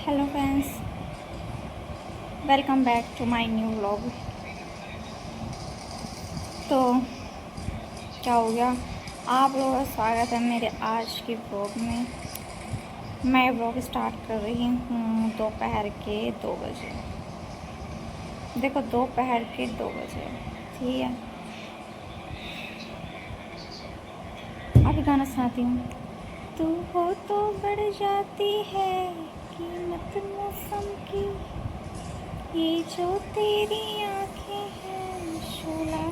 Hello friends, welcome back to my new vlog. तो क्या हो गया, आप लोगों का स्वागत है मेरे आज के व्लॉग में। मैं व्लॉग स्टार्ट कर रही हूँ दोपहर के 2 बजे। देखो, दोपहर के 2 बजे, ठीक है। अभी गाना सुनाती हूँ। तू हो तो बढ़ जाती है कीमत मौसम की, ये जो तेरी आंखें हैं शोला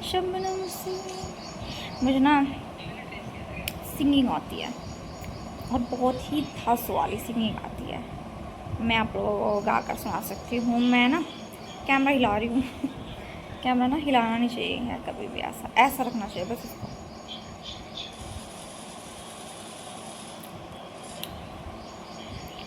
शबनम सी। मुझे ना सिंगिंग आती है और बहुत ही धस वाली सिंगिंग आती है। मैं आप लोगों को गा कर सुना सकती हूँ। मैं ना कैमरा हिला रही हूँ कैमरा ना हिलाना नहीं चाहिए है कभी भी, ऐसा ऐसा रखना चाहिए बस इसको।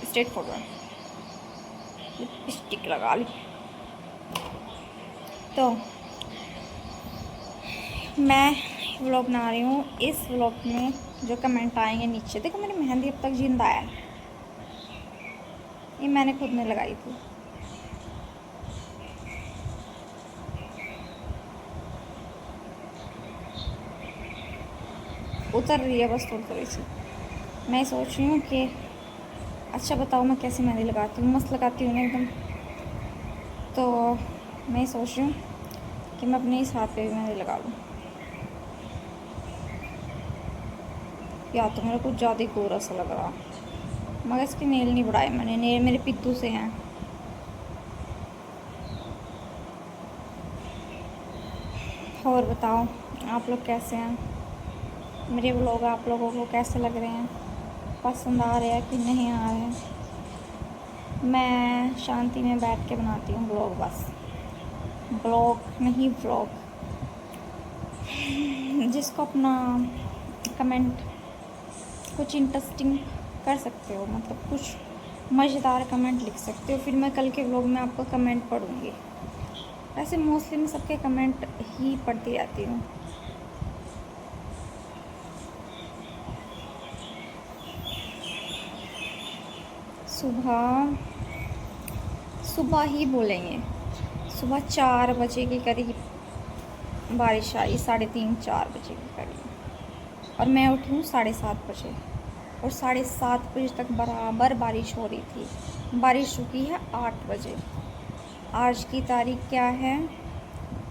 स्ट्रेट फॉरवर्ड, लिपस्टिक लगा ली। तो मैं व्लॉग बना रही हूँ। इस व्लॉग में जो कमेंट आएंगे नीचे, देखो मेरी मेहंदी अब तक जिंदा है। ये मैंने खुद ने लगाई थी। उतर रही है बस थोड़ी थोड़ी सी। मैं सोच रही हूँ कि अच्छा बताओ मैं कैसी मेहंदी लगाती हूँ। मस्त लगाती हूँ ना एकदम। तो मैं सोच रही हूँ कि मैं अपने इस हाथ पे भी मेहंदी लगा लूँ। या तो मेरा कुछ ज़्यादा ही गोरा सा लग रहा, मगर इसके नेल नहीं बढ़ाए मैंने। नेल मेरे पित्तू से हैं। और बताओ आप लोग कैसे हैं। मेरे व्लॉग आप लोगों को कैसे लग रहे हैं, पसंद आ रहे हैं कि नहीं आ रहे हैं। मैं शांति में बैठ के बनाती हूँ व्लॉग, बस ब्लॉग नहीं व्लॉग। जिसको अपना कमेंट कुछ इंटरेस्टिंग कर सकते हो, मतलब कुछ मज़ेदार कमेंट लिख सकते हो, फिर मैं कल के व्लॉग में आपका कमेंट पढ़ूँगी। वैसे मोस्टली मैं सबके कमेंट ही पढ़ती रहती हूँ। सुबह सुबह ही बोलेंगे, सुबह 4 बजे के करीब बारिश आई, 3:30-4 बजे के करीब। और मैं उठी हूँ 7:30 बजे, और 7:30 बजे तक बराबर बारिश हो रही थी। बारिश रुकी है 8 बजे। आज की तारीख क्या है,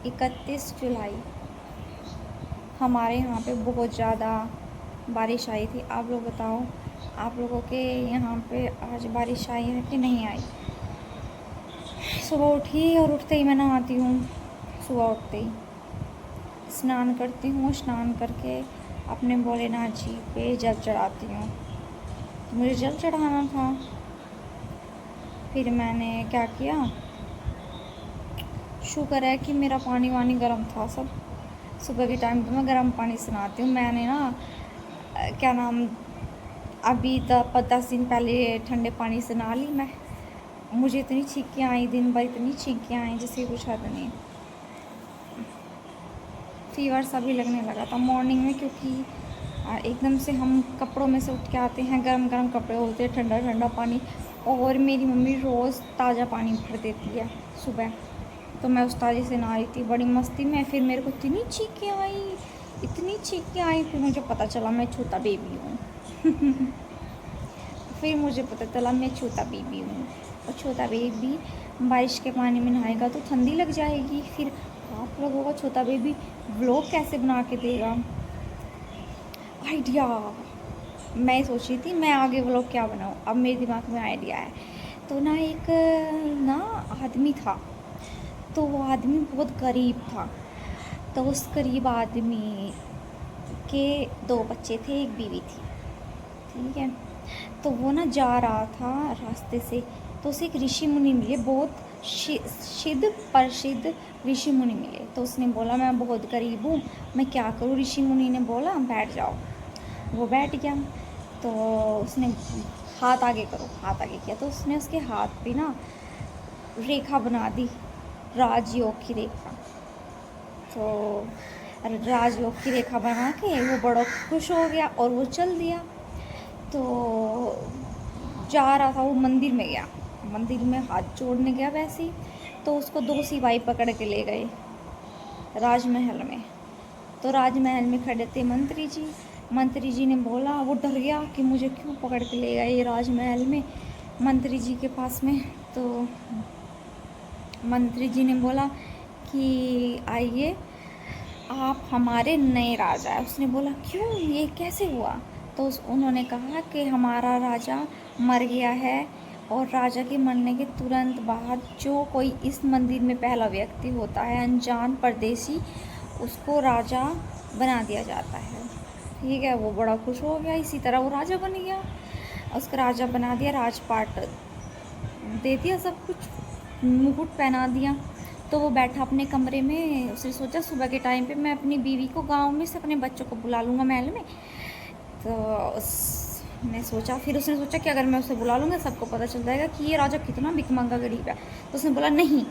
31 जुलाई। हमारे यहाँ पे बहुत ज़्यादा बारिश आई थी। आप लोग बताओ, आप लोगों के यहाँ पे आज बारिश आई है कि नहीं आई। सुबह उठी और उठते ही मैं नहाती हूँ। सुबह उठते ही स्नान करती हूँ, स्नान करके अपने भोलेनाथ जी पे जल चढ़ाती हूँ। तो मुझे जल चढ़ाना था, फिर मैंने क्या किया, शुक्र है कि मेरा पानी वानी गर्म था सब। सुबह के टाइम पे मैं गर्म पानी से नहाती हूँ। मैंने ना क्या नाम, अभी 10 दिन पहले ठंडे पानी से नहा ली मैं। मुझे इतनी छींकें आई, दिन भर इतनी छींकें आई जैसे कुछ हद नहीं। फीवर सा भी लगने लगा था मॉर्निंग में, क्योंकि एकदम से हम कपड़ों में से उठ के आते हैं, गरम गरम कपड़े होते हैं, ठंडा ठंडा पानी। और मेरी मम्मी रोज़ ताज़ा पानी भर देती है सुबह, तो मैं उस ताज़े से नहा रही थी बड़ी मस्ती में। फिर मेरे को इतनी छींकें आई, इतनी छींकें आई, फिर मुझे पता चला मैं छोटा बेबी हूँ फिर मुझे पता चला मैं छोटा बेबी हूँ। और छोटा बेबी बारिश के पानी में नहाएगा तो ठंडी लग जाएगी। फिर आप लोगों का छोटा बेबी व्लॉग कैसे बना के देगा। आइडिया, मैं सोच रही थी मैं आगे व्लॉग क्या बनाऊँ। अब मेरे दिमाग में आइडिया है। तो ना एक ना आदमी था, तो वो आदमी बहुत गरीब था। तो उस गरीब आदमी के 2 बच्चे थे, एक बीवी थी, ठीक है। तो वो ना जा रहा था रास्ते से, तो उसे एक ऋषि मुनि मिले, बहुत सिद्ध प्रसिद्ध ऋषि मुनि मिले। तो उसने बोला मैं बहुत गरीब हूँ, मैं क्या करूँ। ऋषि मुनि ने बोला बैठ जाओ। वो बैठ गया। तो उसने हाथ आगे करो, हाथ आगे किया, तो उसने उसके हाथ पे ना रेखा बना दी, राजयोग की रेखा। तो राजयोग की रेखा बना के वो बड़ा खुश हो गया और वो चल दिया। तो जा रहा था, वो मंदिर में गया, मंदिर में हाथ जोड़ने गया वैसे ही, तो उसको 2 सिपाही पकड़ के ले गए राजमहल में। तो राजमहल में खड़े थे मंत्री जी ने बोला, वो डर गया कि मुझे क्यों पकड़ के ले गए ये राजमहल में मंत्री जी के पास में। तो मंत्री जी ने बोला कि आइए, आप हमारे नए राजा हैं। उसने बोला क्यों, ये कैसे हुआ? तो उन्होंने कहा कि हमारा राजा मर गया है, और राजा के मरने के तुरंत बाद जो कोई इस मंदिर में पहला व्यक्ति होता है, अनजान परदेसी, उसको राजा बना दिया जाता है। ठीक है, वो बड़ा खुश हो गया, इसी तरह वो राजा बन गया, उसका राजा बना दिया, राजपाट दे दिया, सब कुछ मुकुट पहना दिया। तो वो बैठा अपने कमरे में, उसने सोचा सुबह के टाइम पे मैं अपनी बीवी को गांव में से अपने बच्चों को बुला लूँगा महल में। तो उसने सोचा, फिर उसने सोचा कि अगर मैं उसे बुला लूँगा सबको पता चल जाएगा कि ये राजा कितना भिखमंगा गरीब है। तो उसने बोला नहीं,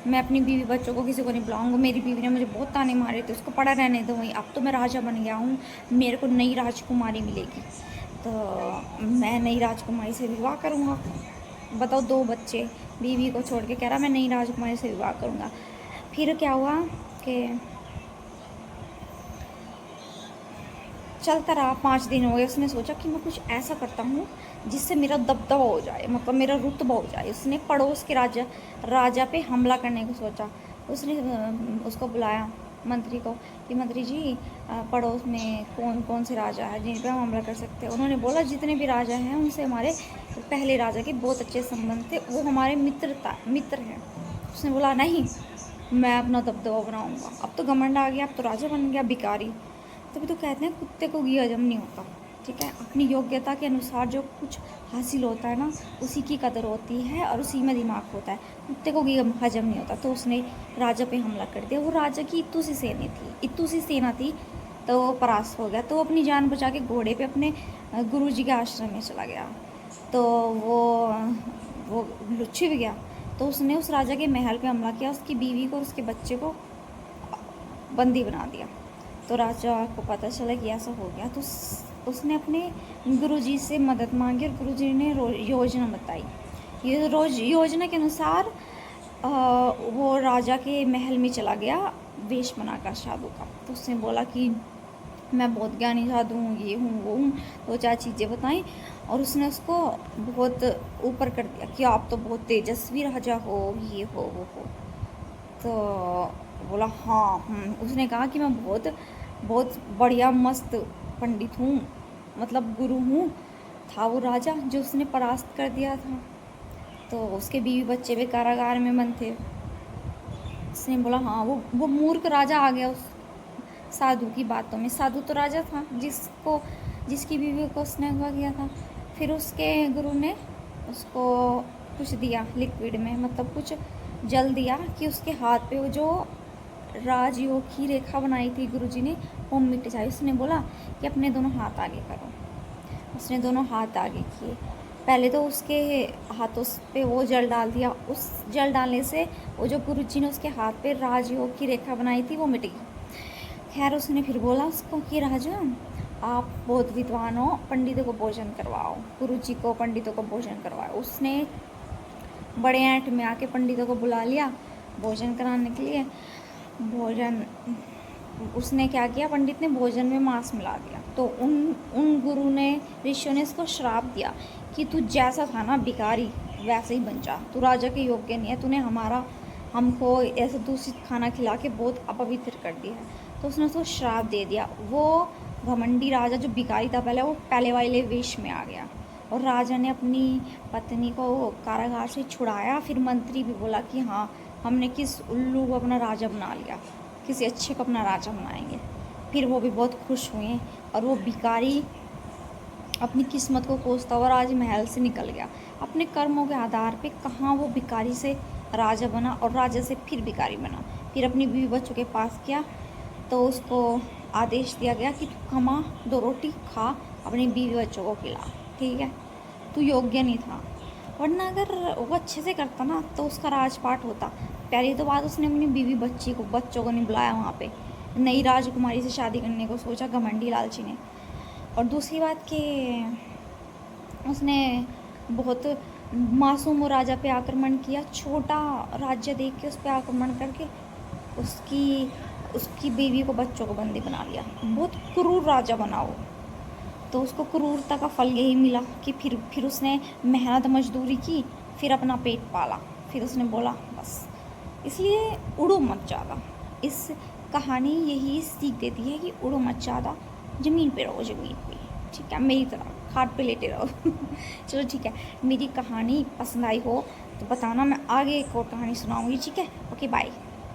मैं अपनी बीवी बच्चों को किसी को नहीं बुलाऊंगा, मेरी बीवी ने मुझे बहुत ताने मारे थे, उसको पड़ा रहने दो वहीं, अब तो मैं राजा बन गया हूँ, मेरे को नई राजकुमारी मिलेगी, तो मैं नई राजकुमारी से विवाह करूँगा। बताओ, 2 बच्चे, बीवी को छोड़ के कह रहा मैं नई राजकुमारी से विवाह करूँगा। फिर क्या हुआ कि चलता रहा, 5 दिन हो गए। उसने सोचा कि मैं कुछ ऐसा करता हूँ जिससे मेरा दबदबा हो जाए, मतलब मेरा रुतबा हो जाए। उसने पड़ोस के राजा पे हमला करने को सोचा। उसने उसको बुलाया मंत्री को कि मंत्री जी, पड़ोस में कौन कौन से राजा हैं जिन पर हम हमला कर सकते हैं? उन्होंने बोला जितने भी राजा हैं उनसे हमारे पहले राजा के बहुत अच्छे संबंध थे, वो हमारे मित्र हैं। उसने बोला नहीं, मैं अपना दबदबा बनाऊंगा, अब तो घमंड आ गया, अब तो राजा बन गया भिखारी। तभी तो कहते हैं कुत्ते को घी हजम नहीं होता। ठीक है, अपनी योग्यता के अनुसार जो कुछ हासिल होता है ना, उसी की कदर होती है और उसी में दिमाग होता है, कुत्ते को घी हजम नहीं होता। तो उसने राजा पे हमला कर दिया। वो राजा की इतू सी सेना थी, तो वो परास्त हो गया। तो वो अपनी जान बचा के घोड़े पे अपने गुरु जी के आश्रम में चला गया। तो वो छिप गया। तो उसने उस राजा के महल पे हमला किया, उसकी बीवी को और उसके बच्चे को बंदी बना दिया। तो राजा को पता चला कि ऐसा हो गया। तो उसने अपने गुरुजी से मदद मांगी और गुरुजी ने योजना बताई। ये योजना के अनुसार वो राजा के महल में चला गया वेश बनाकर साधु का। तो उसने बोला कि मैं बहुत ज्ञानी साधु हूँ, ये हूँ वो हूँ, 2-4 चीज़ें बताई, और उसने उसको बहुत ऊपर कर दिया कि आप तो बहुत तेजस्वी राजा हो, ये हो वो हो। तो बोला हाँ, उसने कहा कि मैं बहुत बहुत बढ़िया मस्त पंडित हूँ, मतलब गुरु हूँ। था वो राजा जो उसने परास्त कर दिया था। तो उसके बीवी बच्चे भी कारागार में बंद थे। उसने बोला हाँ, वो मूर्ख राजा आ गया उस साधु की बातों में। साधु तो राजा था जिसकी बीवी को उसने अगवा किया था। फिर उसके गुरु ने उसको कुछ दिया लिक्विड में, मतलब कुछ जल दिया कि उसके हाथ पे वो जो राजयोग की रेखा बनाई थी गुरुजी ने, वो मिट जाए। उसने बोला कि अपने दोनों हाथ आगे करो। उसने दोनों हाथ आगे किए। पहले तो उसके हाथों पे वो जल डाल दिया। उस जल डालने से वो जो गुरुजी ने उसके हाथ पे राजयोग की रेखा बनाई थी वो मिट गई। खैर, उसने फिर बोला उसको कि राजा, आप बहुत विद्वान हो, पंडितों को भोजन करवाओ, गुरुजी को पंडितों को भोजन करवाओ। उसने बड़े ऐंठ में आके पंडितों को बुला लिया भोजन कराने के लिए। भोजन उसने क्या किया, पंडित ने भोजन में मांस मिला दिया। तो उन गुरु ने, ऋषियों ने इसको श्राप दिया कि तू जैसा था ना भिखारी, वैसे ही बन जा, तू राजा के योग्य नहीं है, तूने हमको ऐसे दूषित खाना खिला के बहुत अपवित्र कर दिया है। तो उसने उसको श्राप दे दिया। वो घमंडी राजा जो भिखारी था पहले, वो पहले वाले वेश में आ गया। और राजा ने अपनी पत्नी को कारागार से छुड़ाया। फिर मंत्री भी बोला कि हाँ, हमने किस उल्लू को अपना राजा बना लिया, किसी अच्छे को अपना राजा बनाएंगे। फिर वो भी बहुत खुश हुए और वो भिखारी अपनी किस्मत को कोसता हुआ राजमहल से निकल गया। अपने कर्मों के आधार पे कहाँ वो भिखारी से राजा बना और राजा से फिर भिखारी बना। फिर अपनी बीवी बच्चों के पास गया तो उसको आदेश दिया गया कि तू कमा, 2 रोटी खा, अपनी बीवी बच्चों को खिला, ठीक है, तू योग्य नहीं था। वरना अगर वो अच्छे से करता ना तो उसका राजपाट होता। पहली तो बात, उसने अपनी बीवी बच्चों को नहीं बुलाया वहाँ पे, नई राजकुमारी से शादी करने को सोचा घमंडी लालची ने। और दूसरी बात कि उसने बहुत मासूम राजा पे आक्रमण किया, छोटा राज्य देख के उस पर आक्रमण करके उसकी उसकी बीवी को, बच्चों को बंदी बना लिया। बहुत क्रूर राजा बना वो। तो उसको क्रूरता का फल यही मिला कि फिर उसने मेहनत मजदूरी की, फिर अपना पेट पाला, फिर उसने बोला बस। इसलिए उड़ो मत ज़्यादा। इस कहानी यही सीख देती है कि उड़ो मत ज़्यादा, ज़मीन पे रहो, ज़मीन पे, ठीक है, मेरी तरह खाट पे लेटे रहो। चलो ठीक है, मेरी कहानी पसंद आई हो तो बताना, मैं आगे एक और कहानी सुनाऊंगी, ठीक है। Okay bye.